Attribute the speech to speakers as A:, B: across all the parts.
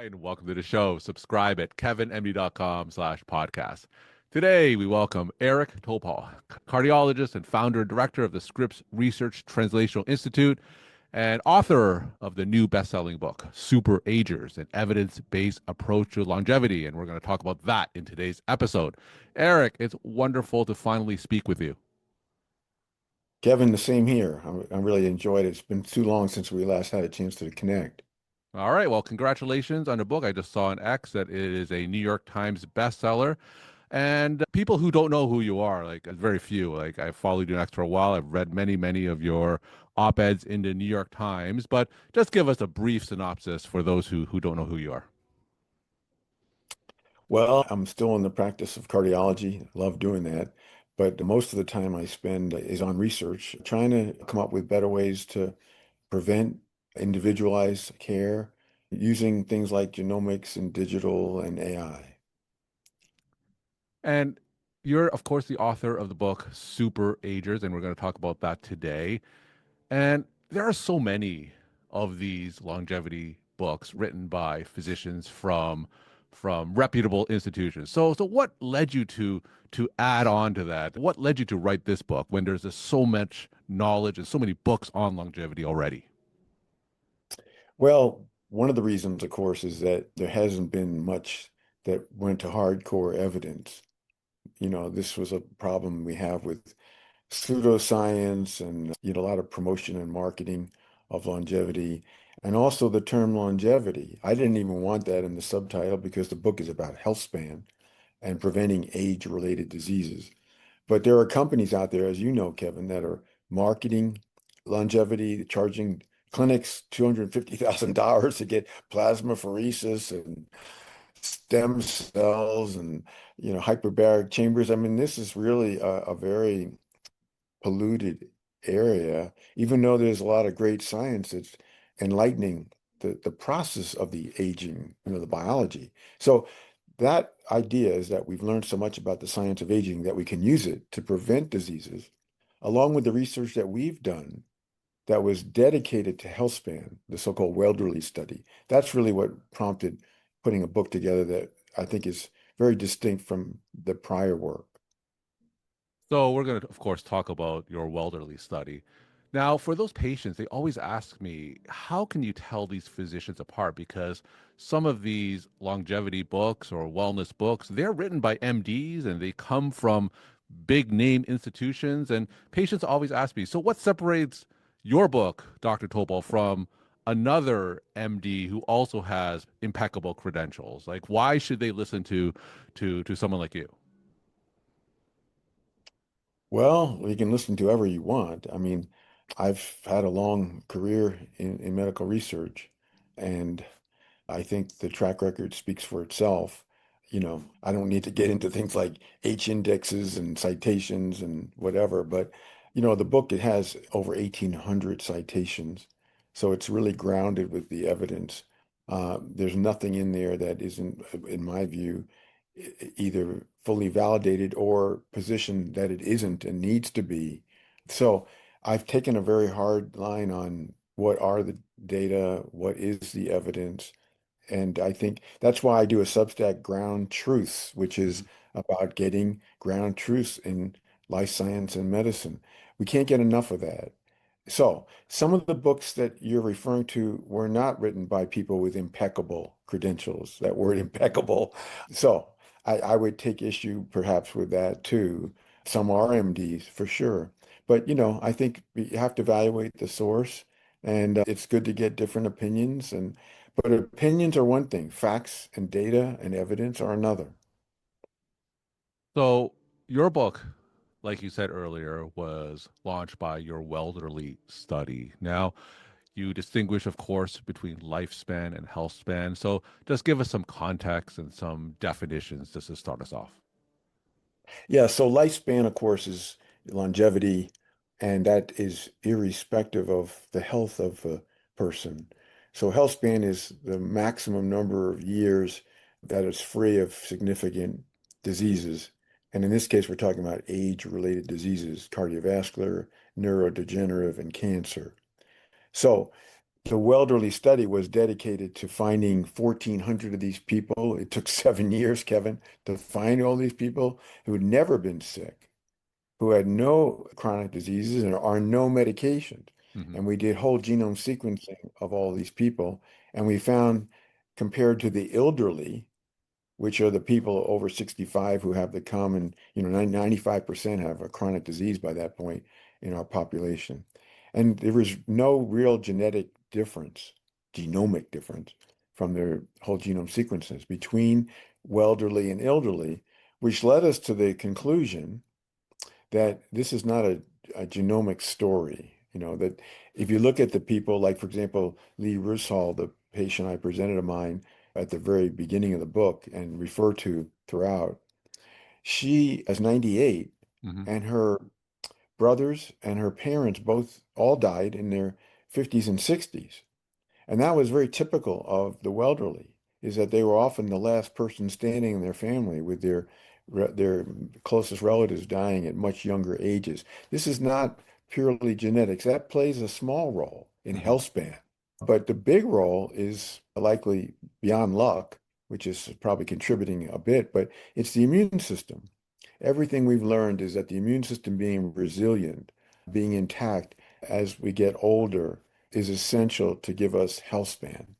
A: And welcome to the show. Subscribe at kevinmd.com/podcast. Today, we welcome Eric Topol, cardiologist and founder and director of the Scripps Research Translational Institute and author of the new best-selling book, Super-Agers, an evidence-based approach to longevity. And we're going to talk about that in today's episode. Eric, it's wonderful to finally speak with you.
B: Kevin, the same here. I really enjoyed it. It's been too long since we last had a chance to connect.
A: All right. Well, congratulations on the book. I just saw on X that it is a New York Times bestseller. And people who don't know who you are, like very few, like I've followed you next for a while. I've read many, many of your op-eds in the New York Times, but just give us a brief synopsis for those who don't know who you are.
B: Well, I'm still in the practice of cardiology. Love doing that. But most of the time I spend is on research, trying to come up with better ways to prevent individualized care using things like genomics and digital and AI.
A: And you're, of course, the author of the book Super Agers, and we're going to talk about that today. And there are so many of these longevity books written by physicians from reputable institutions. So what led you to add on to that? What led you to write this book when there's just so much knowledge and so many books on longevity already?
B: Well, one of the reasons, of course, is that there hasn't been much that went to hardcore evidence. This was a problem we have with pseudoscience and a lot of promotion and marketing of longevity and also the term longevity. I didn't even want that in the subtitle because the book is about healthspan and preventing age-related diseases. But there are companies out there, as you know, Kevin, that are marketing longevity, charging clinics $250,000 to get plasmapheresis and stem cells and hyperbaric chambers. I mean, this is really a very polluted area, even though there's a lot of great science that's enlightening the process of the aging, the biology. So that idea is that we've learned so much about the science of aging that we can use it to prevent diseases, along with the research that we've done that was dedicated to healthspan, the so-called Wellderly study. That's really what prompted putting a book together that I think is very distinct from the prior work.
A: So we're going to, of course, talk about your Wellderly study. Now, for those patients, they always ask me, how can you tell these physicians apart? Because some of these longevity books or wellness books, they're written by MDs and they come from big name institutions. And patients always ask me, so what separates your book, Dr. Topol, from another MD who also has impeccable credentials? Like, why should they listen to someone like you?
B: Well, you can listen to whoever you want. I mean, I've had a long career in medical research, and I think the track record speaks for itself. I don't need to get into things like H indexes and citations and whatever, but the book, it has over 1,800 citations. So it's really grounded with the evidence. There's nothing in there that isn't, in my view, either fully validated or positioned that it isn't and needs to be. So I've taken a very hard line on what are the data, what is the evidence, and I think that's why I do a Substack Ground Truths, which is about getting ground truths in life science and medicine. We can't get enough of that. So, some of the books that you're referring to were not written by people with impeccable credentials, that word impeccable. So, I would take issue perhaps with that too. Some are MDs for sure. But, I think you have to evaluate the source, and it's good to get different opinions. But opinions are one thing, facts and data and evidence are another.
A: So your book, like you said earlier, was launched by your Welderly study. Now, you distinguish, of course, between lifespan and health span. So just give us some context and some definitions just to start us off.
B: Yeah, so lifespan, of course, is longevity, and that is irrespective of the health of a person. So health span is the maximum number of years that is free of significant diseases. And in this case, we're talking about age-related diseases, cardiovascular, neurodegenerative, and cancer. So The Wellderly study was dedicated to finding 1,400 of these people. It took 7 years, Kevin, to find all these people who had never been sick, who had no chronic diseases and are no medications.
A: Hmm.
B: And we did whole genome sequencing of all these people. And we found, compared to the elderly, which are the people over 65 who have the common, 95% have a chronic disease by that point in our population. And there was no real genetic difference, genomic difference from their whole genome sequences between Welderly and elderly, which led us to the conclusion that this is not a genomic story. That if you look at the people, like, for example, Lee Rusall, the patient I presented of mine at the very beginning of the book and refer to throughout, she is 98
A: Hmm.
B: and her brothers and her parents both all died in their 50s and 60s. And that was very typical of the elderly, is that they were often the last person standing in their family with their closest relatives dying at much younger ages. This is not purely genetics. That plays a small role in
A: Hmm.
B: healthspan. But the big role is likely beyond luck, which is probably contributing a bit, but it's the immune system. Everything we've learned is that the immune system being resilient, being intact as we get older is essential to give us health span.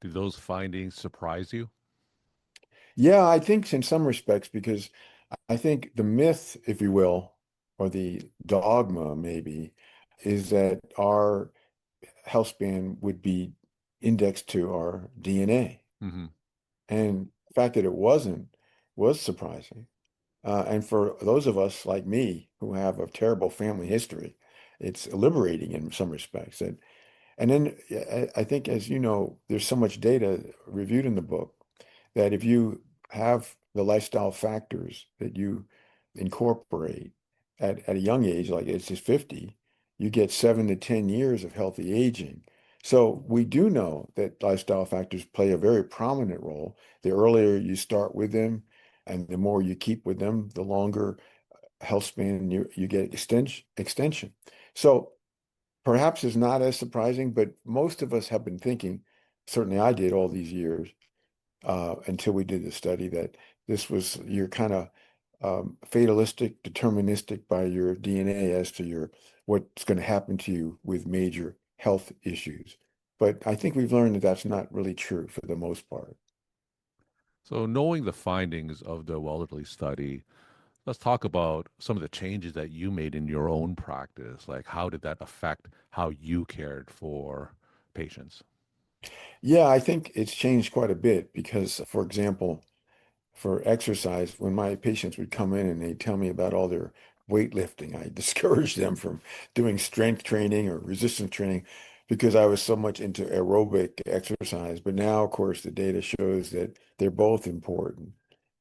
A: Do those findings surprise you?
B: Yeah, I think in some respects, because I think the myth, if you will, or the dogma maybe, is that our health span would be indexed to our DNA.
A: Hmm.
B: And the fact that it wasn't was surprising. And for those of us like me who have a terrible family history, it's liberating in some respects. And then I think, as you know, there's so much data reviewed in the book that if you have the lifestyle factors that you incorporate at a young age, like it's just 50, you get 7 to 10 years of healthy aging. So we do know that lifestyle factors play a very prominent role. The earlier you start with them and the more you keep with them, the longer health span you get extension. So perhaps it's not as surprising, but most of us have been thinking, certainly I did all these years, until we did the study, that this was you're kind of fatalistic, deterministic by your DNA as to your what's going to happen to you with major health issues. But I think we've learned that that's not really true for the most part.
A: So, knowing the findings of the Wellderly study, let's talk about some of the changes that you made in your own practice. Like, how did that affect how you cared for patients?
B: Yeah, I think it's changed quite a bit because, for example, for exercise, when my patients would come in and they tell me about all their weightlifting, I discouraged them from doing strength training or resistance training because I was so much into aerobic exercise. But now, of course, the data shows that they're both important.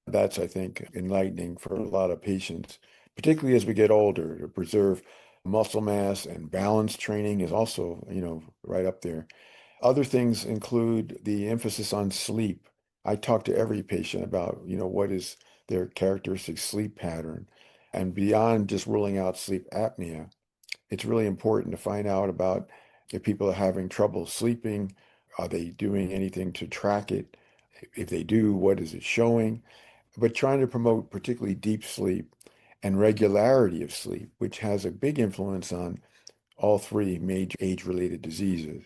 B: That's, I think, enlightening for a lot of patients, particularly as we get older, to preserve muscle mass, and balance training is also, right up there. Other things include the emphasis on sleep. I talk to every patient about, what is their characteristic sleep pattern. And beyond just ruling out sleep apnea, it's really important to find out about if people are having trouble sleeping, are they doing anything to track it? If they do, what is it showing? But trying to promote particularly deep sleep and regularity of sleep, which has a big influence on all three major age-related diseases.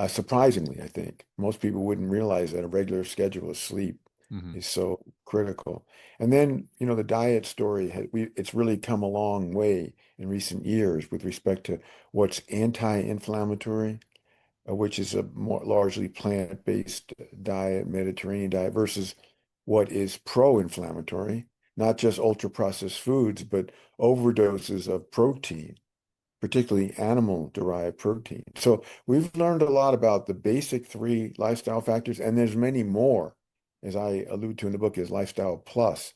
B: Surprisingly, I think most people wouldn't realize that a regular schedule of sleep
A: Hmm.
B: is so critical. And then, the diet story, it's really come a long way in recent years with respect to what's anti-inflammatory, which is a more largely plant-based diet, Mediterranean diet, versus what is pro-inflammatory, not just ultra-processed foods, but overdoses of protein, particularly animal-derived protein. So we've learned a lot about the basic three lifestyle factors, and there's many more, as I allude to in the book, as lifestyle plus,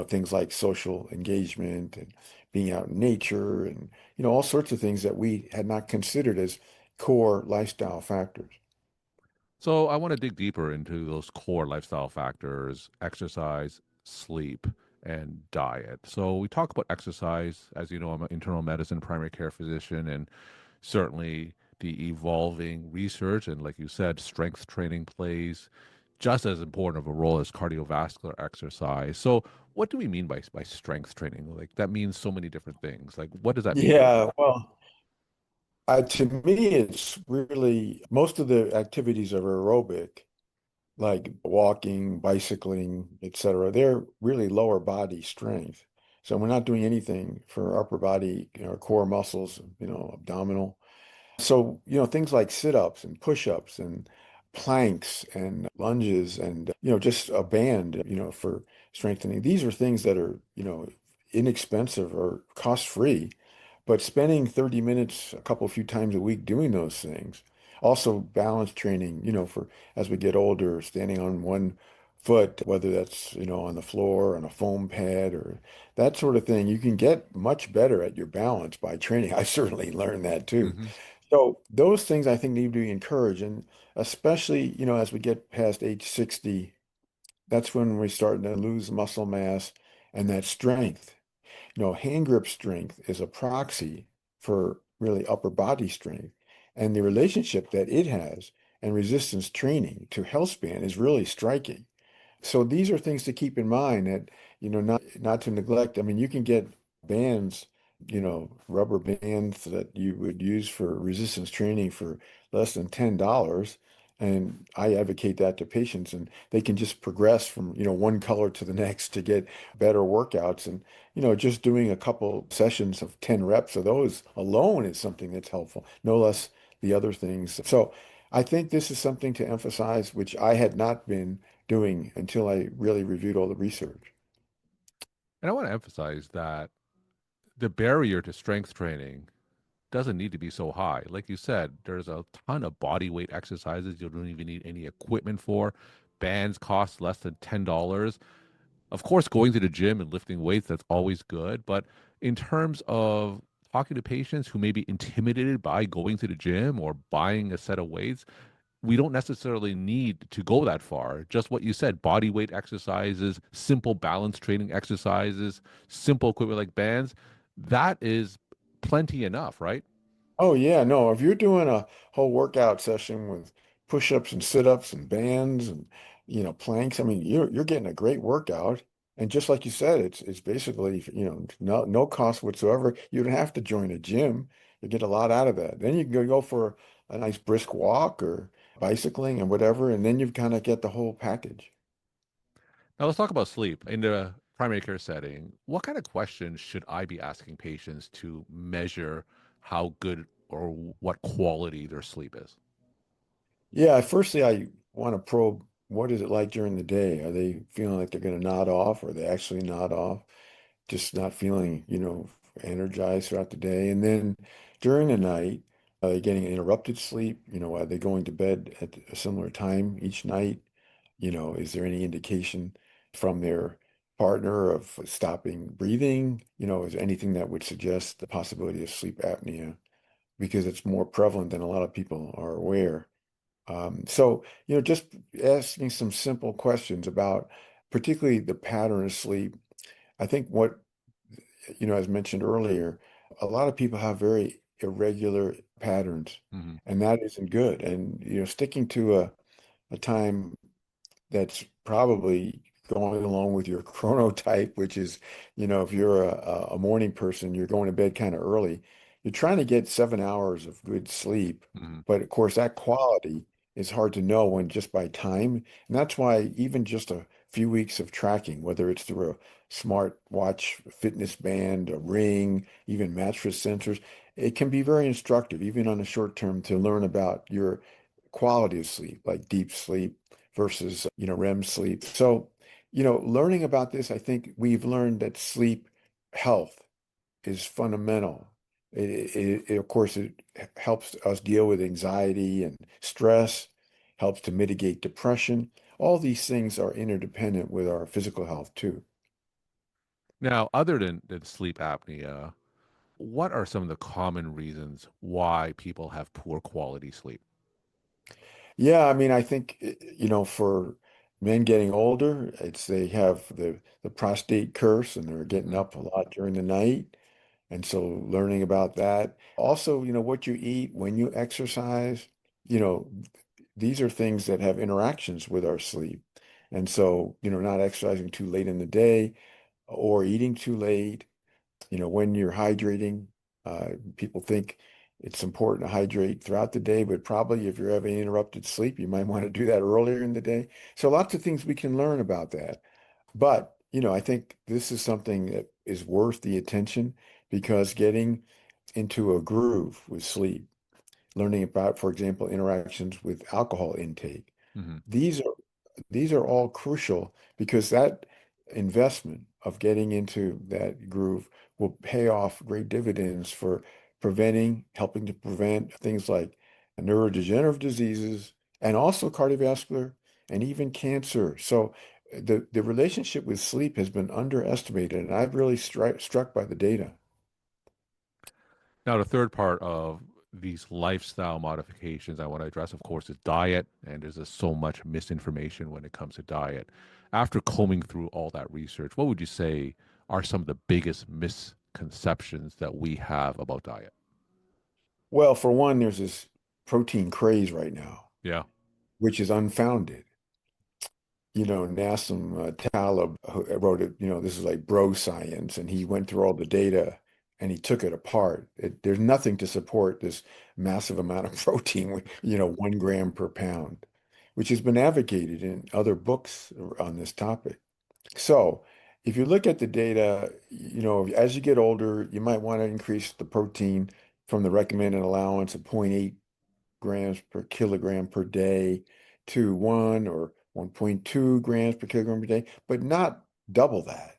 B: things like social engagement and being out in nature and, all sorts of things that we had not considered as core lifestyle factors.
A: So, I want to dig deeper into those core lifestyle factors: exercise, sleep, and diet. So, we talk about exercise. As you know, I'm an internal medicine primary care physician, and certainly the evolving research, and like you said, strength training plays just as important of a role as cardiovascular exercise. So, what do we mean by strength training? Like that means so many different things. Like, what does that mean for you?
B: Yeah, well, to me, it's really most of the activities are aerobic, like walking, bicycling, etc. They're really lower body strength. So we're not doing anything for upper body, core muscles, abdominal. So, things like sit-ups and push-ups and planks and lunges and, just a band, for strengthening. These are things that are, inexpensive or cost-free, but spending 30 minutes a couple few times a week doing those things. Also balance training, for as we get older, standing on one foot, whether that's, on the floor, on a foam pad or that sort of thing. You can get much better at your balance by training. I certainly learned that too.
A: Hmm.
B: So those things I think need to be encouraged. And especially, as we get past age 60, that's when we're starting to lose muscle mass and that strength. Hand grip strength is a proxy for really upper body strength. And the relationship that it has and resistance training to health span is really striking. So these are things to keep in mind that, not to neglect. I mean, you can get bands, rubber bands that you would use for resistance training for less than $10. And I advocate that to patients, and they can just progress from, one color to the next to get better workouts. And, just doing a couple sessions of 10 reps of those alone is something that's helpful, no less the other things. So I think this is something to emphasize, which I had not been doing until I really reviewed all the research.
A: And I want to emphasize that the barrier to strength training doesn't need to be so high. Like you said, there's a ton of body weight exercises you don't even need any equipment for. Bands cost less than $10. Of course, going to the gym and lifting weights, that's always good. But in terms of talking to patients who may be intimidated by going to the gym or buying a set of weights, we don't necessarily need to go that far. Just what you said, body weight exercises, simple balance training exercises, simple equipment like bands, that is plenty enough, right?
B: Oh yeah, no, if you're doing a whole workout session with push-ups and sit-ups and bands and planks, I mean you're getting a great workout. And just like you said, it's basically, no cost whatsoever. You don't have to join a gym. You get a lot out of that. Then you can go for a nice brisk walk or bicycling and whatever, and then you kind of get the whole package.
A: Now let's talk about sleep. In the primary care setting, what kind of questions should I be asking patients to measure how good or what quality their sleep is?
B: Yeah, firstly, I want to probe what is it like during the day? Are they feeling like they're going to nod off? Or are they actually nod off? Just not feeling, energized throughout the day. And then during the night, are they getting interrupted sleep? Are they going to bed at a similar time each night? Is there any indication from their partner of stopping breathing? Is there anything that would suggest the possibility of sleep apnea? Because it's more prevalent than a lot of people are aware. So, just asking some simple questions about particularly the pattern of sleep. I think what, as mentioned earlier, a lot of people have very irregular patterns,
A: Hmm.
B: and that isn't good. And, sticking to a time that's probably going along with your chronotype, which is, if you're a morning person, you're going to bed kind of early. You're trying to get 7 hours of good sleep,
A: Hmm.
B: but of course that quality is hard to know when just by time. And that's why even just a few weeks of tracking, whether it's through a smart watch, fitness band, a ring, even mattress sensors, it can be very instructive, even on a short term, to learn about your quality of sleep, like deep sleep versus, REM sleep. So, learning about this, I think we've learned that sleep health is fundamental. Of course, it helps us deal with anxiety and stress, helps to mitigate depression. All these things are interdependent with our physical health too.
A: Now, other than sleep apnea, what are some of the common reasons why people have poor quality sleep?
B: Yeah, I mean, I think, for men getting older, it's they have the prostate curse and they're getting
A: Hmm.
B: up a lot during the night. And so learning about that. Also, what you eat, when you exercise, you know, these are things that have interactions with our sleep. And so, not exercising too late in the day or eating too late, when you're hydrating, people think it's important to hydrate throughout the day, but probably if you're having interrupted sleep, you might want to do that earlier in the day. So lots of things we can learn about that. But, I think this is something that is worth the attention because getting into a groove with sleep, learning about, for example, interactions with alcohol intake,
A: Hmm.
B: these are these are all crucial because that investment of getting into that groove will pay off great dividends for helping to prevent things like neurodegenerative diseases and also cardiovascular and even cancer. So the relationship with sleep has been underestimated, and I've really struck by the data.
A: Now, the third part of these lifestyle modifications I want to address, of course, is diet. And there's just so much misinformation when it comes to diet. After combing through all that research, what would you say are some of the biggest misconceptions that we have about diet?
B: Well, for one, there's this protein craze right now,
A: Yeah.
B: which is unfounded. Nassim Taleb who wrote it, this is like bro science, and he went through all the data and he took it apart. There's nothing to support this massive amount of protein, 1 gram per pound, which has been advocated in other books on this topic. So if you look at the data, as you get older, you might want to increase the protein from the recommended allowance of zero point 0.8 grams per kilogram per day to 1 or 1.2 grams per kilogram per day, but not double that.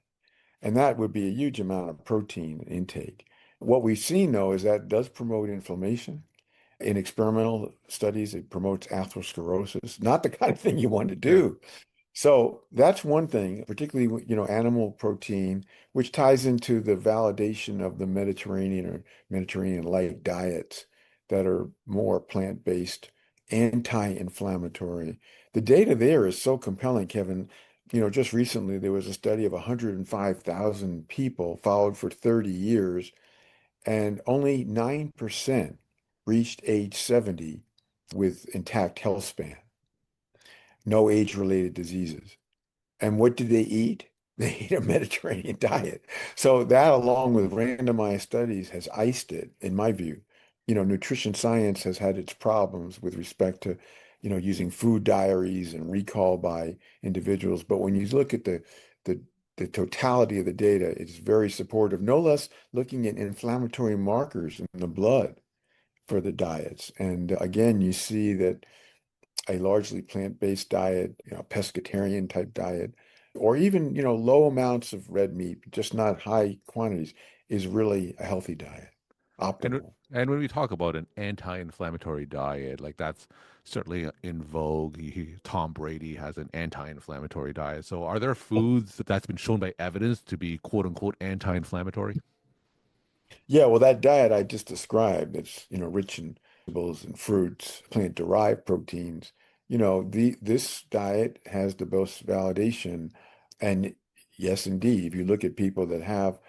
B: And that would be a huge amount of protein intake. What we've seen, though, is that does promote inflammation. In experimental studies, it promotes atherosclerosis, not the kind of thing you want to
A: Yeah.
B: do. So that's one thing, particularly, animal protein, which ties into the validation of the Mediterranean or Mediterranean-like diets that are more plant-based, anti-inflammatory. The data there is so compelling, Kevin. Just recently there was a study of 105,000 people followed for 30 years, and only 9% reached age 70 with intact health span, no age-related diseases. And what did they eat? They ate a Mediterranean diet. So that, along with randomized studies, has iced it, in my view. Nutrition science has had its problems with respect to, using food diaries and recall by individuals. But when you look at the the totality of the data, it's very supportive, no less looking at inflammatory markers in the blood for the diets. And again, you see that a largely plant-based diet, pescatarian type diet, or even, low amounts of red meat, just not high quantities, is really a healthy diet,
A: And
B: optimal.
A: and when we talk about an anti-inflammatory diet, like that's certainly in vogue. Tom Brady has an anti-inflammatory diet. So are there foods that's been shown by evidence to be quote unquote anti-inflammatory?
B: Yeah, well, that diet I just described, that's, rich in vegetables and fruits, plant-derived proteins, this diet has the most validation. And yes, indeed, if you look at people that have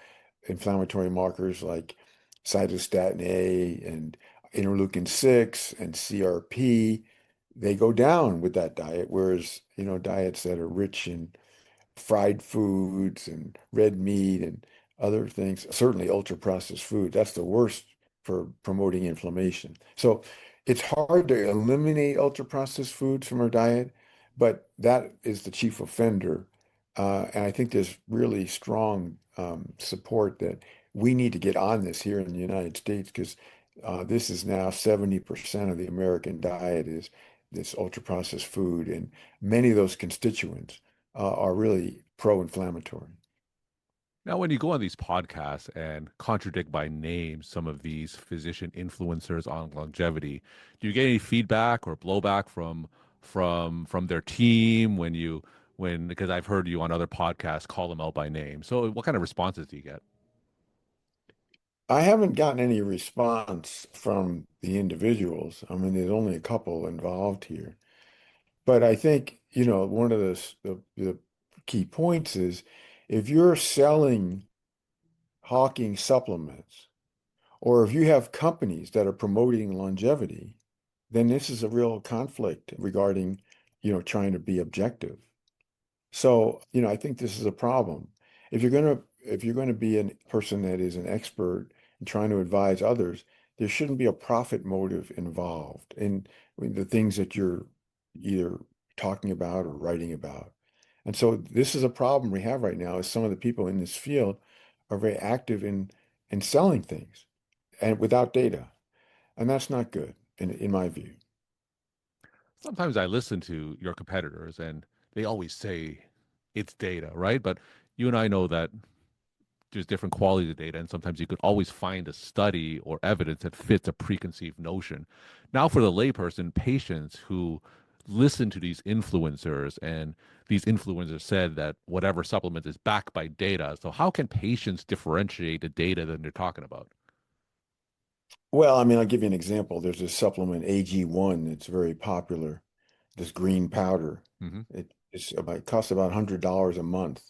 B: inflammatory markers like cytostatin A and interleukin 6 and CRP, they go down with that diet. Whereas, diets that are rich in fried foods and red meat and other things, certainly ultra processed food, that's the worst for promoting inflammation. So it's hard to eliminate ultra processed foods from our diet, but that is the chief offender. And I think there's really strong support that we need to get on this here in the United States because this is now 70% of the American diet is this ultra processed food, and many of those constituents are really pro-inflammatory.
A: Now, when you go on these podcasts and contradict by name some of these physician influencers on longevity, do you get any feedback or blowback from their team when because I've heard you on other podcasts call them out by name. So what kind of responses do you get?
B: I haven't gotten any response from the individuals. I mean, there's only a couple involved here. But I think, one of the key points is if you're selling hawking supplements, or if you have companies that are promoting longevity, then this is a real conflict regarding, trying to be objective. So, I think this is a problem. If you're going to be a person that is an expert and trying to advise others, there shouldn't be a profit motive involved in the things that you're either talking about or writing about. And so this is a problem we have right now is some of the people in this field are very active in selling things and without data. And that's not good in my view.
A: Sometimes I listen to your competitors and they always say it's data, right? But you and I know that there's different qualities of data, and sometimes you could always find a study or evidence that fits a preconceived notion. Now, for the layperson, patients who listen to these influencers and these influencers said that whatever supplement is backed by data. So, how can patients differentiate the data that they're talking about?
B: Well, I mean, I'll give you an example. There's a supplement AG1 that's very popular, this green powder.
A: Hmm.
B: It costs about $100 a month.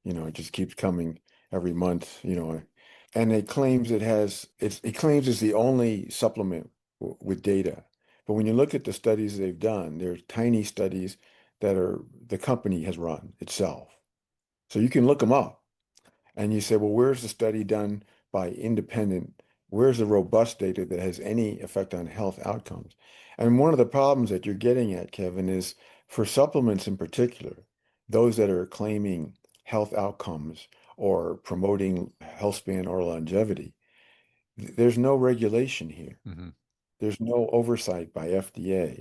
B: It just keeps coming every month. And it claims it's the only supplement with data. But when you look at the studies they've done, they're tiny studies that the company has run itself. So you can look them up. And you say, well, where's the study done by independent? Where's the robust data that has any effect on health outcomes? And one of the problems that you're getting at, Kevin, is for supplements in particular, those that are claiming health outcomes or promoting health span or longevity, there's no regulation here.
A: Hmm.
B: There's no oversight by FDA.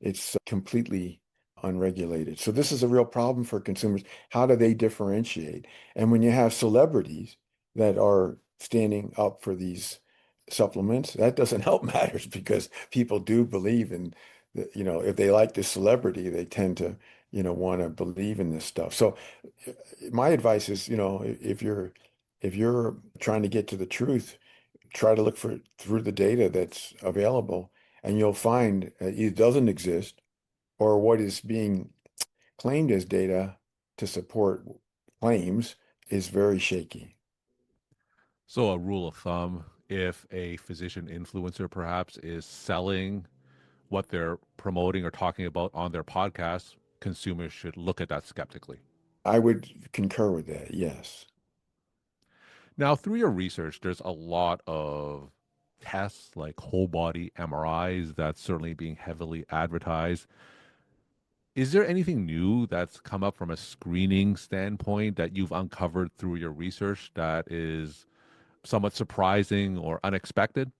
B: It's completely unregulated. So this is a real problem for consumers. How do they differentiate? And when you have celebrities that are standing up for these supplements, that doesn't help matters because people do believe in if they like this celebrity, they tend to, want to believe in this stuff. So my advice is, if you're trying to get to the truth, try to look for through the data that's available, and you'll find it doesn't exist, or what is being claimed as data to support claims is very shaky.
A: So, a rule of thumb, if a physician influencer perhaps is selling what they're promoting or talking about on their podcast, consumers should look at that skeptically.
B: I would concur with that, yes.
A: Now, through your research, there's a lot of tests like whole body MRIs that's certainly being heavily advertised. Is there anything new that's come up from a screening standpoint that you've uncovered through your research that is somewhat surprising or unexpected?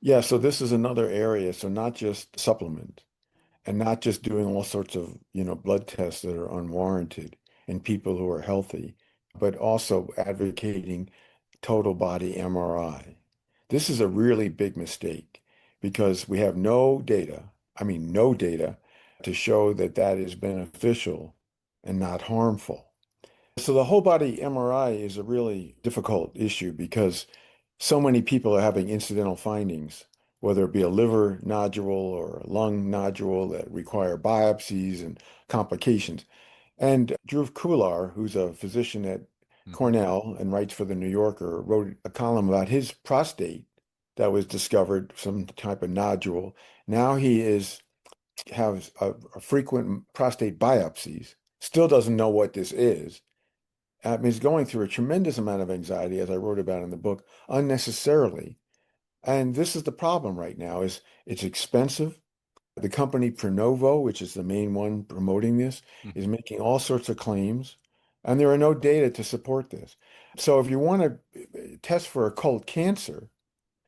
B: Yeah, so this is another area. So not just supplement and not just doing all sorts of, blood tests that are unwarranted in people who are healthy, but also advocating total body MRI. This is a really big mistake because we have no data, I mean, no data to show that that is beneficial and not harmful. So the whole body MRI is a really difficult issue because so many people are having incidental findings, whether it be a liver nodule or a lung nodule that require biopsies and complications. And Drew Kular, who's a physician at
A: Hmm.
B: Cornell and writes for the New Yorker, wrote a column about his prostate that was discovered, some type of nodule. Now he has a frequent prostate biopsies, still doesn't know what this is. I mean, he's going through a tremendous amount of anxiety, as I wrote about in the book, unnecessarily. And this is the problem right now is it's expensive. The company Prenovo, which is the main one promoting this, is
A: Hmm.
B: making all sorts of claims, and there are no data to support this. So if you want to test for occult cancer,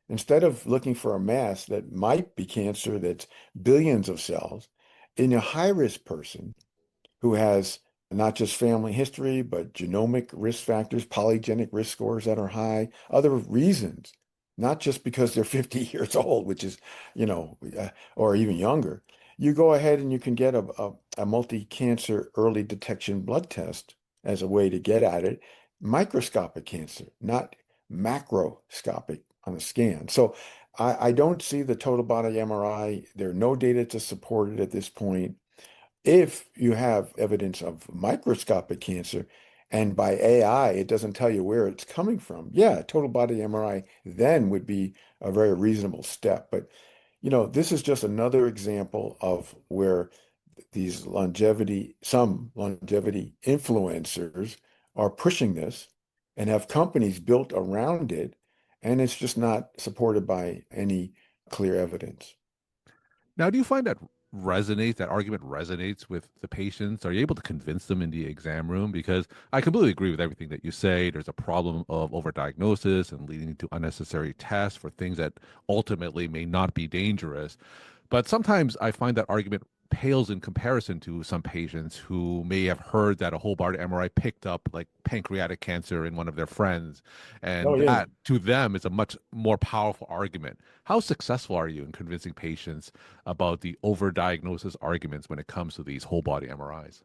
B: instead of looking for a mass that might be cancer that's billions of cells, in a high-risk person, who has not just family history, but genomic risk factors, polygenic risk scores that are high, other reasons, not just because they're 50 years old, which is, or even younger. You go ahead and you can get a multi-cancer early detection blood test as a way to get at it. Microscopic cancer, not macroscopic on a scan. So I don't see the total body MRI. There are no data to support it at this point. If you have evidence of microscopic cancer And by AI, it doesn't tell you where it's coming from. Yeah, total body MRI then would be a very reasonable step. But, this is just another example of where some longevity influencers are pushing this and have companies built around it, and it's just not supported by any clear evidence.
A: Now, do you find that argument resonates with the patients? Are you able to convince them in the exam room? Because I completely agree with everything that you say. There's a problem of overdiagnosis and leading to unnecessary tests for things that ultimately may not be dangerous. But sometimes I find that argument pales in comparison to some patients who may have heard that a whole body MRI picked up like pancreatic cancer in one of their friends.
B: Oh,
A: And
B: yeah.
A: that to them is a much more powerful argument. How successful are you in convincing patients about the overdiagnosis arguments when it comes to these whole body MRIs?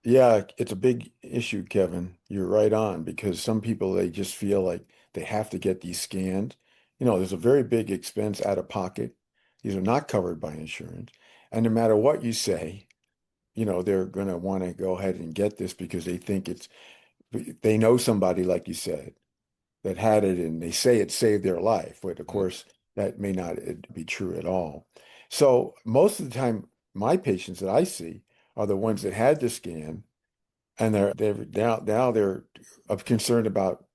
B: Yeah, it's a big issue, Kevin. You're right on because some people, they just feel like they have to get these scanned. There's a very big expense out of pocket. These are not covered by insurance. And no matter what you say, they're going to want to go ahead and get this because they know somebody, like you said, that had it and they say it saved their life. But of
A: Mm,
B: course, that may not be true at all. So most of the time, my patients that I see are the ones that had the scan and they're now they're concerned about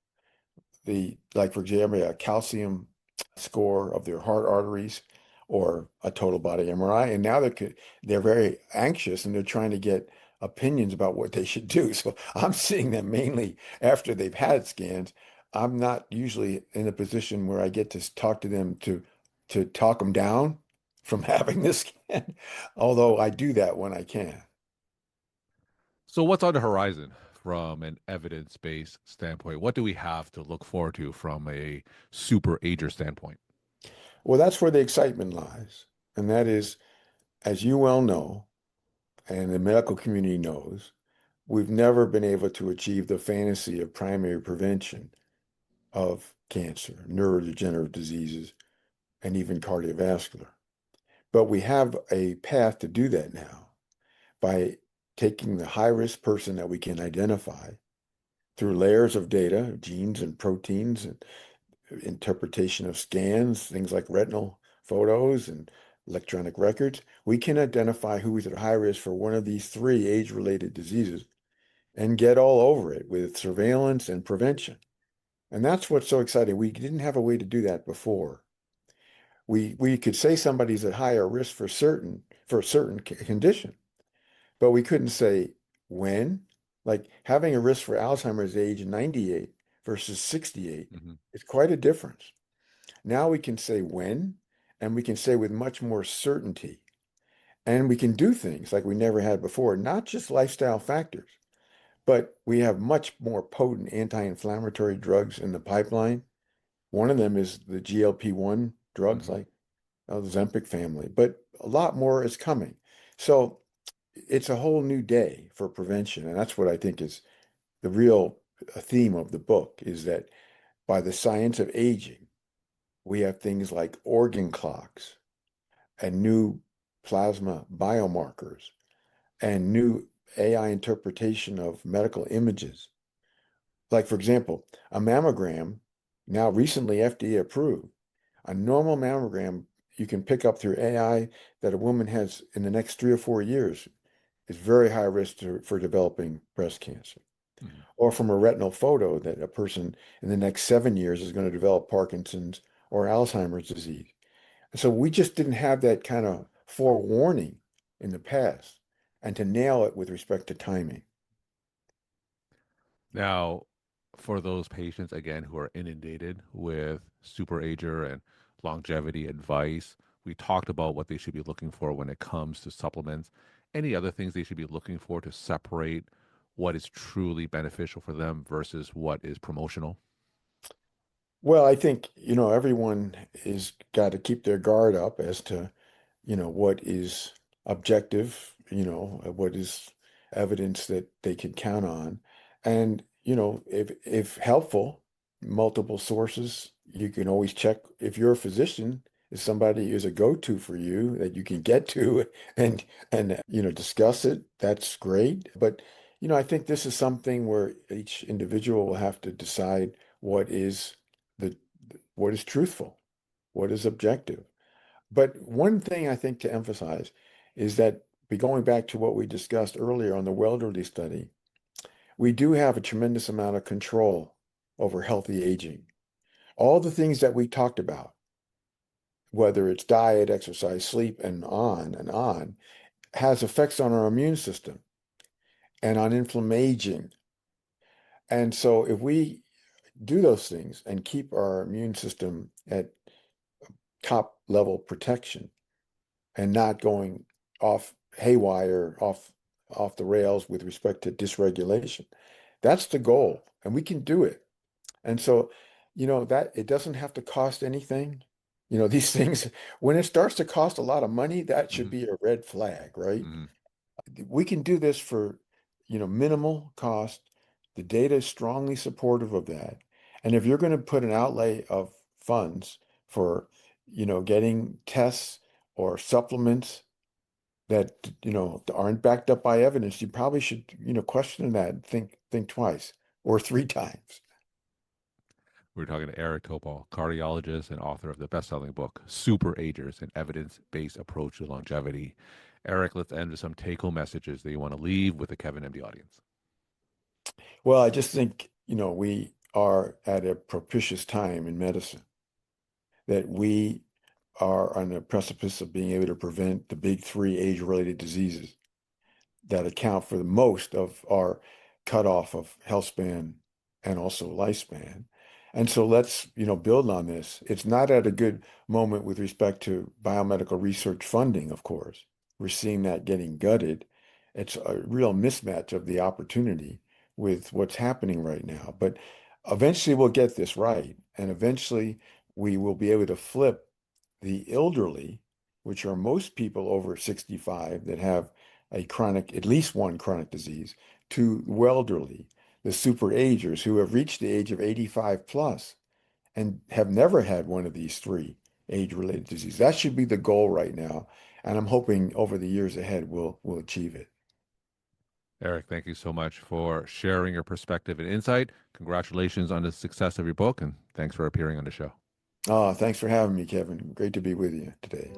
B: like for example, a calcium score of their heart arteries or a total body MRI. And now they're very anxious and they're trying to get opinions about what they should do. So I'm seeing them mainly after they've had scans. I'm not usually in a position where I get to talk to them to talk them down from having this scan, although I do that when I can.
A: So, what's on the horizon from an evidence based standpoint? What do we have to look forward to from a super ager standpoint?
B: Well, that's where the excitement lies. And that is, as you well know, and the medical community knows, we've never been able to achieve the fantasy of primary prevention of cancer, neurodegenerative diseases, and even cardiovascular. But we have a path to do that now by taking the high-risk person that we can identify through layers of data, genes and proteins, and interpretation of scans, things like retinal photos and electronic records. We can identify who is at high risk for one of these three age-related diseases and get all over it with surveillance and prevention. And that's what's so exciting. We didn't have a way to do that before. We could say somebody's at higher risk for a certain condition, but we couldn't say when. Like having a risk for Alzheimer's age 98 versus 68
A: Hmm.
B: is quite a difference. Now we can say when, and we can say with much more certainty. And we can do things like we never had before, not just lifestyle factors. But we have much more potent anti-inflammatory drugs in the pipeline. One of them is the GLP-1 drugs
A: Hmm.
B: like the Ozempic family, but a lot more is coming. So it's a whole new day for prevention. And that's what I think is the real theme of the book is that by the science of aging, we have things like organ clocks and new plasma biomarkers and new AI interpretation of medical images. Like, for example, a mammogram, now recently FDA approved, a normal mammogram you can pick up through AI that a woman has in the next 3 or 4 years is very high risk for developing breast cancer.
A: Hmm.
B: Or from a retinal photo that a person in the next 7 years is going to develop Parkinson's or Alzheimer's disease. So we just didn't have that kind of forewarning in the past and to nail it with respect to timing.
A: Now, for those patients, again, who are inundated with super ager and longevity advice, we talked about what they should be looking for when it comes to supplements. Any other things they should be looking for to separate what is truly beneficial for them versus what is promotional?
B: Well, I think, everyone is got to keep their guard up as to, what is objective, what is evidence that they can count on. And, if helpful, multiple sources, you can always check if you're a physician, if somebody is a go-to for you that you can get to and discuss it, that's great. But I think this is something where each individual will have to decide the what is truthful, what is objective. But one thing I think to emphasize is that be going back to what we discussed earlier on the Wellderly study, we do have a tremendous amount of control over healthy aging. All the things that we talked about, whether it's diet, exercise, sleep, and on, has effects on our immune system and on inflammation. And so if we do those things and keep our immune system at top level protection and not going off haywire, off the rails with respect to dysregulation, that's the goal. And we can do it. And so, that it doesn't have to cost anything. These things, when it starts to cost a lot of money, that should
A: Hmm.
B: be a red flag, right?
A: Hmm.
B: We can do this for, minimal cost. The data is strongly supportive of that. And if you're going to put an outlay of funds for, getting tests or supplements that, aren't backed up by evidence, you probably should, question that and think twice or three times.
A: We're talking to Eric Topol, cardiologist and author of the best-selling book, Super-Agers, an evidence-based approach to longevity. Eric, let's end with some take-home messages that you want to leave with the Kevin MD audience.
B: Well, I just think, we are at a propitious time in medicine that we are on the precipice of being able to prevent the big three age-related diseases that account for the most of our cutoff of health span and also lifespan. And so let's, build on this. It's not at a good moment with respect to biomedical research funding, of course. We're seeing that getting gutted. It's a real mismatch of the opportunity with what's happening right now. But eventually we'll get this right. And eventually we will be able to flip the elderly, which are most people over 65 that have at least one chronic disease, to Wellderly, the super-agers who have reached the age of 85 plus and have never had one of these three age-related diseases. That should be the goal right now. And I'm hoping over the years ahead we'll achieve it.
A: Eric, thank you so much for sharing your perspective and insight. Congratulations on the success of your book, and thanks for appearing on the show.
B: Thanks for having me, Kevin. Great to be with you today.